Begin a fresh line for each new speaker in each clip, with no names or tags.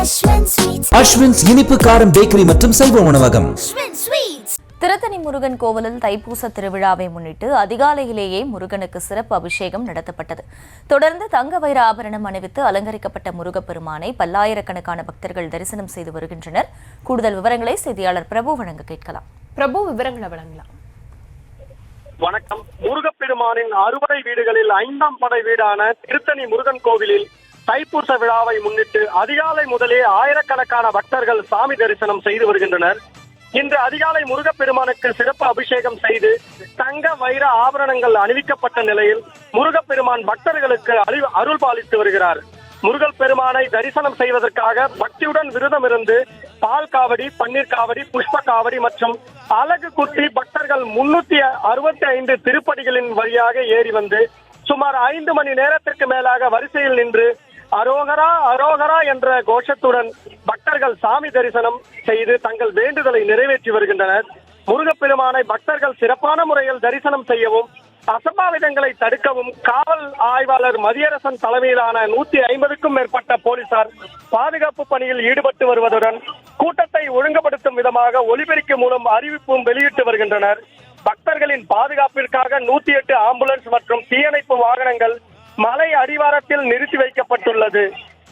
அஸ்வின்ஸ் இனிப்பு காரம் பேக்கரி மற்றும் செல்வ உணவகம்.
திருத்தணி முருகன் கோவிலில் தைப்பூச திருவிழாவை முன்னிட்டு அதிகாலையிலேயே முருகனுக்கு சிறப்பு அபிஷேகம் நடத்தப்பட்டது. தொடர்ந்து தங்க வைர ஆபரணம் அணிவித்து அலங்கரிக்கப்பட்ட முருகப்பெருமானை பல்லாயிரக்கணக்கான பக்தர்கள் தரிசனம் செய்து வருகின்றனர். கூடுதல் விவரங்களை செய்தியாளர் பிரபு வழங்க கேட்கலாம்.
பிரபு, விவரங்களை வழங்கலாம்.
வணக்கம். முருகப்பெருமானின் அறுபடை வீடுகளில் 5ஆம் படை வீடான திருத்தணி முருகன் கோவிலில் தைப்பூச விழாவை முன்னிட்டு அதிகாலை முதலே ஆயிரக்கணக்கான பக்தர்கள் சாமி தரிசனம் செய்து வருகின்றனர். இன்று அதிகாலை முருகப்பெருமானுக்கு சிறப்பு அபிஷேகம் செய்து தங்க வைர ஆபரணங்கள் அணிவிக்கப்பட்ட நிலையில் முருகப்பெருமான் பக்தர்களுக்கு அருள் பாலித்து வருகிறார். முருகல் பெருமானை தரிசனம் செய்வதற்காக பக்தியுடன் விரதம் இருந்து பால் காவடி, பன்னீர் காவடி, புஷ்ப காவடி மற்றும் அலகு குத்தி பக்தர்கள் 365 திருப்படிகளின் வழியாக ஏறி வந்து சுமார் 5 மணி நேரத்திற்கு மேலாக வரிசையில் நின்று அரோகரா அரோகரா என்ற கோஷத்துடன் பக்தர்கள் சாமி தரிசனம் செய்து தங்கள் வேண்டுதலை நிறைவேற்றி வருகின்றனர். முருகப்பெருமானை பக்தர்கள் சிறப்பான முறையில் தரிசனம் செய்யவும் அசம்பாவிதங்களை தடுக்கவும் காவல் ஆய்வாளர் மதியரசன் தலைமையிலான 150க்கும் மேற்பட்ட போலீசார் பாதுகாப்பு பணியில் ஈடுபட்டு வருவதுடன் கூட்டத்தை ஒழுங்குபடுத்தும் விதமாக ஒலிபெருக்கி மூலம் அறிவிப்பும் வெளியிட்டு வருகின்றனர். பக்தர்களின் பாதுகாப்பிற்காக 108 ஆம்புலன்ஸ் மற்றும் தீயணைப்பு வாகனங்கள் மலை அடிவாரத்தில் நிறுத்தி வைக்கப்பட்டுள்ளது.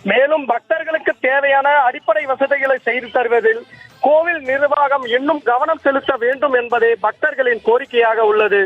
மேலும் பக்தர்களுக்கு தேவையான அடிப்படை வசதிகளை செய்து தருவதில் கோவில் நிர்வாகம் இன்னும் கவனம் செலுத்த வேண்டும் என்பதே பக்தர்களின் கோரிக்கையாக உள்ளது.